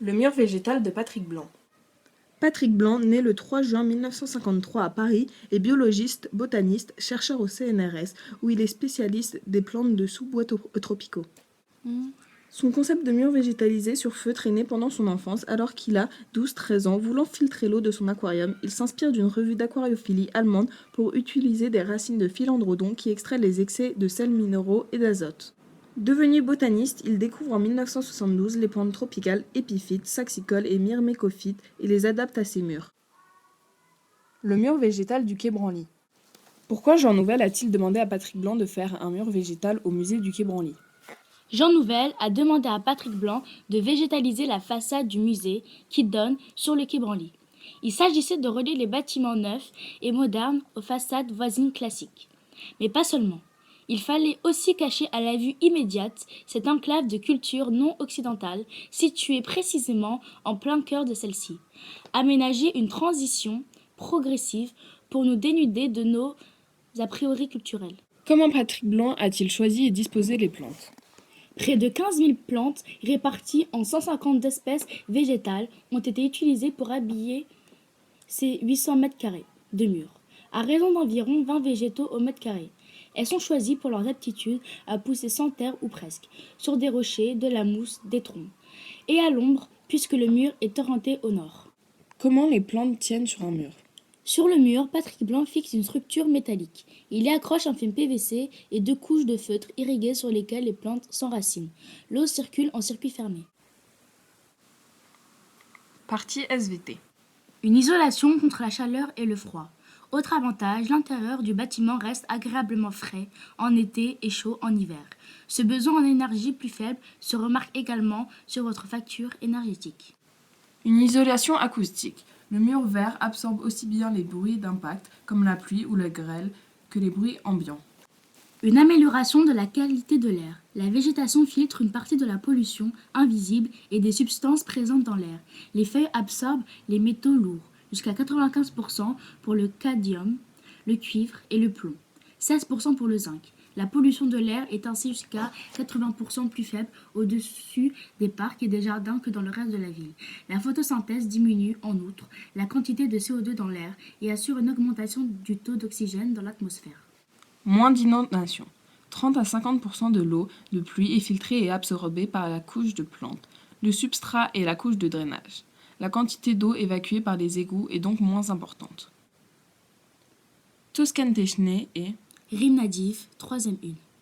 Le mur végétal de Patrick Blanc. Patrick Blanc, né le 3 juin 1953 à Paris, est biologiste, botaniste, chercheur au CNRS, où il est spécialiste des plantes de sous-bois tropicaux. Son concept de mur végétalisé sur feutre est né pendant son enfance, alors qu'il a 12-13 ans. Voulant filtrer l'eau de son aquarium, il s'inspire d'une revue d'aquariophilie allemande pour utiliser des racines de philandrodon qui extraient les excès de sels minéraux et d'azote. Devenu botaniste, il découvre en 1972 les plantes tropicales épiphytes, saxicoles et myrmécophytes et les adapte à ses murs. Le mur végétal du Quai Branly. Pourquoi Jean Nouvel a-t-il demandé à Patrick Blanc de faire un mur végétal au musée du Quai Branly? Jean Nouvel a demandé à Patrick Blanc de végétaliser la façade du musée qui donne sur le quai Branly. Il s'agissait de relier les bâtiments neufs et modernes aux façades voisines classiques. Mais pas seulement. Il fallait aussi cacher à la vue immédiate cette enclave de culture non occidentale située précisément en plein cœur de celle-ci. Aménager une transition progressive pour nous dénuder de nos a priori culturels. Comment Patrick Blanc a-t-il choisi et disposé les plantes? Près de 15 000 plantes réparties en 150 espèces végétales ont été utilisées pour habiller ces 800 mètres carrés de murs, à raison d'environ 20 végétaux au mètre carré. Elles sont choisies pour leur aptitude à pousser sans terre ou presque, sur des rochers, de la mousse, des troncs, et à l'ombre puisque le mur est orienté au nord. Comment les plantes tiennent sur un mur? Sur le mur, Patrick Blanc fixe une structure métallique. Il y accroche un film PVC et 2 couches de feutre irriguées sur lesquelles les plantes s'enracinent. L'eau circule en circuit fermé. Partie SVT. Une isolation contre la chaleur et le froid. Autre avantage, l'intérieur du bâtiment reste agréablement frais en été et chaud en hiver. Ce besoin en énergie plus faible se remarque également sur votre facture énergétique. Une isolation acoustique. Le mur vert absorbe aussi bien les bruits d'impact, comme la pluie ou la grêle, que les bruits ambiants. Une amélioration de la qualité de l'air. La végétation filtre une partie de la pollution invisible et des substances présentes dans l'air. Les feuilles absorbent les métaux lourds, jusqu'à 95% pour le cadmium, le cuivre et le plomb, 16% pour le zinc. La pollution de l'air est ainsi jusqu'à 80% plus faible au-dessus des parcs et des jardins que dans le reste de la ville. La photosynthèse diminue, en outre, la quantité de CO2 dans l'air et assure une augmentation du taux d'oxygène dans l'atmosphère. Moins d'inondation. 30 à 50% de l'eau de pluie est filtrée et absorbée par la couche de plantes, le substrat et la couche de drainage. La quantité d'eau évacuée par les égouts est donc moins importante. Toskentechne et Rime Nadif, 3e une.